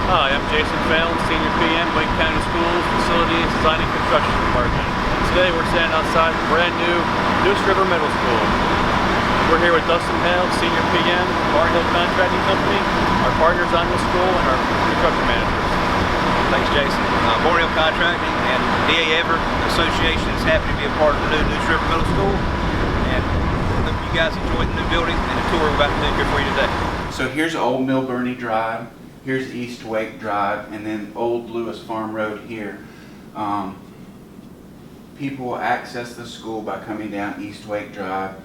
Hi, I'm Jason Phelan, Senior PM, Wake County Schools, Facilities, Design and Construction Department. Today we're standing outside the brand new Neuse River Middle School. We're here with Dustin, Hale, Senior PM, Barnhill Contracting Company, our partners on this school, and our construction managers. Thanks, Jason. Barnhill Contracting and D.A. Everett Association is happy to be a part of the new Neuse River Middle School, and I hope you guys enjoyed the new building and the tour we're about to do here for you today. So here's Old Mill Burney Drive, here's East Wake Drive, and then Old Lewis Farm Road here. People will access the school by coming down East Wake Drive.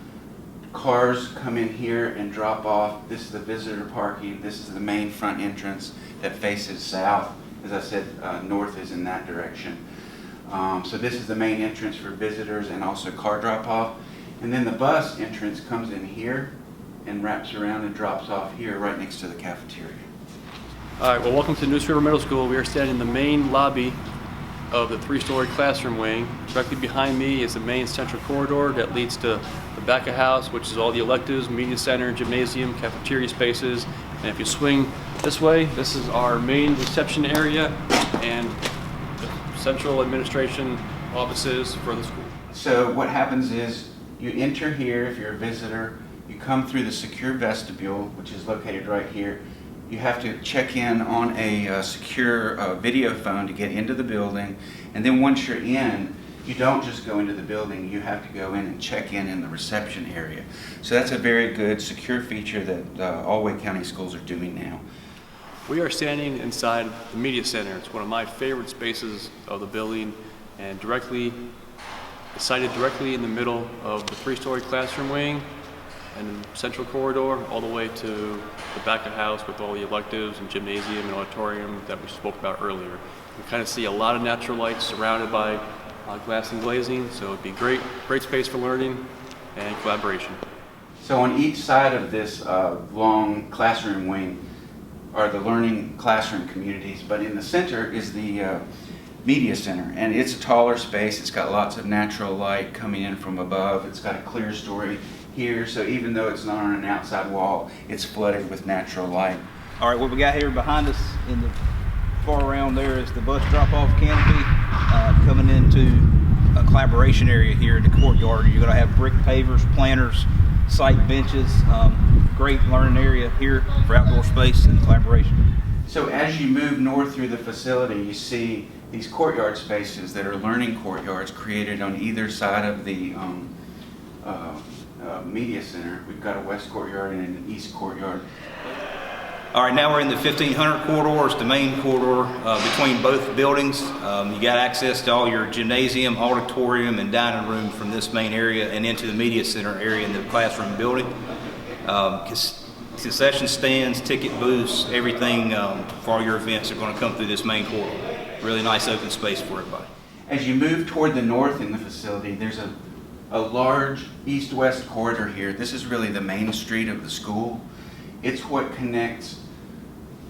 Cars come in here and drop off. This is the visitor parking. This is the main front entrance that faces south. As I said, north is in that direction. So this is the main entrance for visitors and also car drop off. And then the bus entrance comes in here and wraps around and drops off here right next to the cafeteria. All right, well, welcome to Neuse River Middle School. We are standing in the main lobby of the three-story classroom wing. Directly behind me is the main central corridor that leads to the back of house, which is all the electives, media center, gymnasium, cafeteria spaces. And if you swing this way, this is our main reception area and the central administration offices for the school. So what happens is you enter here if you're a visitor, you come through the secure vestibule, which is located right here. You have to check in on a secure video phone to get into the building, and then once you're in, you don't just go into the building, you have to go in and check in the reception area. So that's a very good secure feature that all Wake County schools are doing now. We are standing inside the media center. It's one of my favorite spaces of the building, and sited directly in the middle of the three-story classroom wing and the central corridor all the way to the back of house with all the electives and gymnasium and auditorium that we spoke about earlier. You kind of see a lot of natural light surrounded by glass and glazing, so it'd be great space for learning and collaboration. So on each side of this long classroom wing are the learning classroom communities, but in the center is the media center, and it's a taller space. It's got lots of natural light coming in from above. It's got a clear story here, so even though it's not on an outside wall, it's flooded with natural light. All right, what we got here behind us in the far around there is the bus drop-off canopy coming into a collaboration area here in the courtyard. You're going to have brick pavers, planters, site benches, great learning area here for outdoor space and collaboration. So as you move north through the facility, you see these courtyard spaces that are learning courtyards created on either side of the media center. We've got a west courtyard and an east courtyard. All right, now we're in the 1500 corridor. It's the main corridor between both buildings. You got access to all your gymnasium, auditorium, and dining room from this main area and into the media center area in the classroom building. Concession stands, ticket booths, everything for all your events are going to come through this main corridor. Really nice open space for everybody. As you move toward the north in the facility, there's a large east-west corridor here. This is really the main street of the school. It's what connects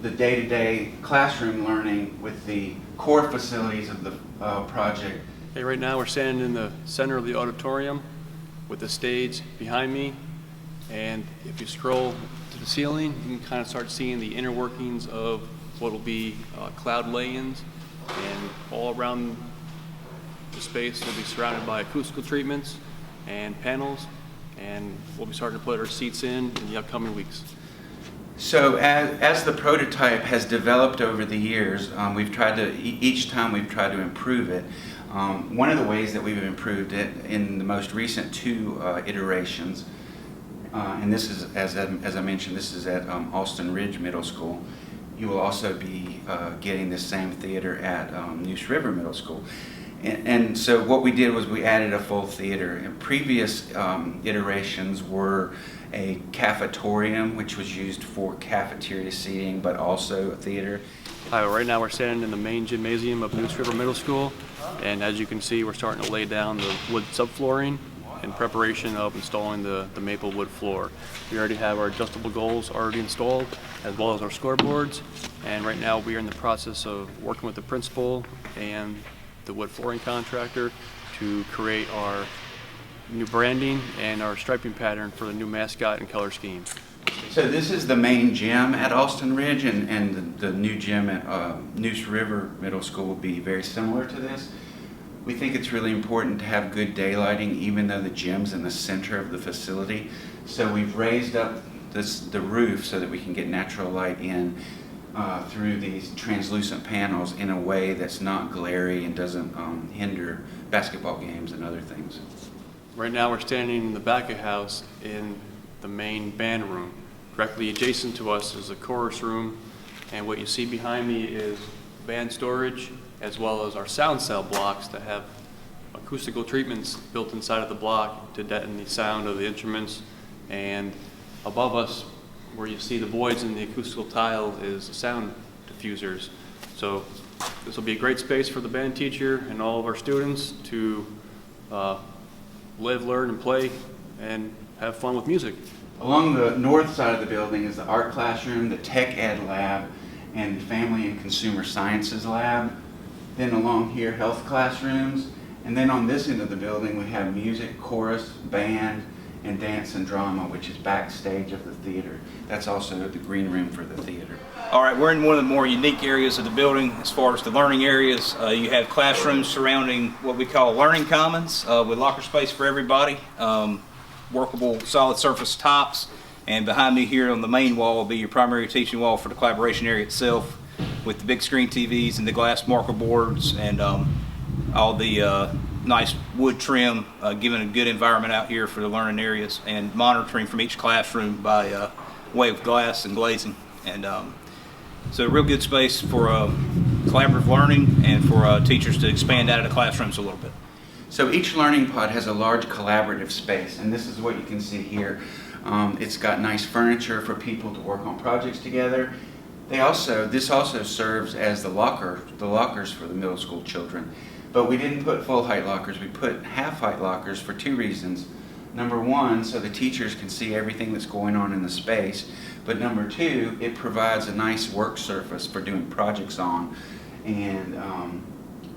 the day-to-day classroom learning with the core facilities of the project. Okay, right now we're standing in the center of the auditorium with the stage behind me, and if you scroll to the ceiling, you can kind of start seeing the inner workings of what will be cloud lay-ins, and all around the space will be surrounded by acoustical treatments and panels, and we'll be starting to put our seats in the upcoming weeks. So as the prototype has developed over the years, each time we've tried to improve it. One of the ways that we've improved it in the most recent two iterations, and this is, as I mentioned, this is at Austin Ridge Middle School. You will also be getting this same theater at Neuse River Middle School. And so what we did was we added a full theater. And previous iterations were a cafetorium, which was used for cafeteria seating, but also a theater. Hi, right now we're standing in the main gymnasium of Neuse River Middle School, and as you can see, we're starting to lay down the wood subflooring in preparation of installing the maple wood floor. We already have our adjustable goals already installed, as well as our scoreboards, and right now we are in the process of working with the principal and the wood flooring contractor to create our new branding and our striping pattern for the new mascot and color scheme. So this is the main gym at Alston Ridge, and the new gym at Neuse River Middle School will be very similar to this. We think it's really important to have good daylighting, even though the gym's in the center of the facility. So we've raised up the roof so that we can get natural light in through these translucent panels in a way that's not glary and doesn't hinder basketball games and other things. Right now we're standing in the back of the house in the main band room. Directly adjacent to us is a chorus room, and what you see behind me is band storage as well as our sound cell blocks that have acoustical treatments built inside of the block to deaden the sound of the instruments. And above us, where you see the voids in the acoustical tile, is sound diffusers. So this will be a great space for the band teacher and all of our students to live, learn, and play and have fun with music. Along the north side of the building is the art classroom, the tech ed lab, and the family and consumer sciences lab. Then along here, health classrooms. And then on this end of the building, we have music, chorus, band, and dance and drama, which is backstage of the theater. That's also the green room for the theater. All right, we're in one of the more unique areas of the building as far as the learning areas. You have classrooms surrounding what we call learning commons with locker space for everybody, workable solid surface tops, and behind me here on the main wall will be your primary teaching wall for the collaboration area itself with the big screen TVs and the glass marker boards and all the nice wood trim, giving a good environment out here for the learning areas, and monitoring from each classroom by way of glass and glazing. And so a real good space for collaborative learning and for teachers to expand out of the classrooms a little bit. So each learning pod has a large collaborative space, and this is what you can see here. It's got nice furniture for people to work on projects together. This also serves as the lockers for the middle school children. But we didn't put full height lockers, we put half height lockers for two reasons. Number one, so the teachers can see everything that's going on in the space. But number two, it provides a nice work surface for doing projects on, and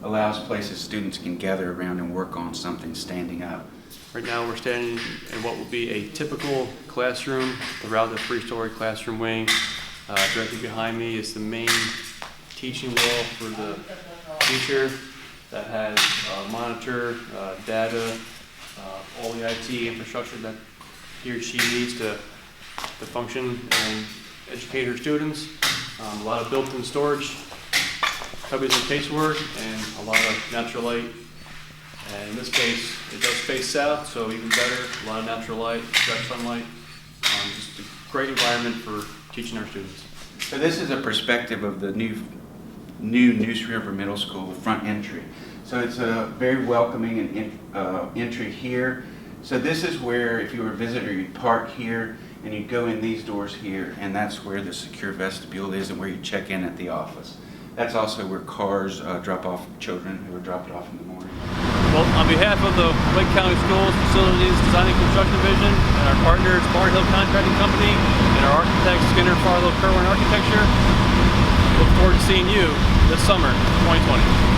allows places students can gather around and work on something standing up. Right now we're standing in what will be a typical classroom throughout the three-story classroom wing. Directly behind me is the main teaching wall for the teacher that has monitor, data, all the IT infrastructure that he or she needs to function and educate her students. A lot of built-in storage, cubbies and casework, and a lot of natural light. And in this case, it does face south, so even better, a lot of natural light, direct sunlight. Just a great environment for teaching our students. So this is a perspective of the new Neuse River Middle School front entry. So it's a very welcoming and entry here. So this is where, if you were a visitor, you'd park here and you'd go in these doors here, and that's where the secure vestibule is and where you check in at the office. That's also where cars drop off children who are dropped off in the morning. Well, on behalf of the Lake County Schools Facilities Design and Construction Division and our partners, Barnhill Contracting Company, and our architects, Skinner, Farlow, Kirwan Architecture, look forward to seeing you this summer, 2020.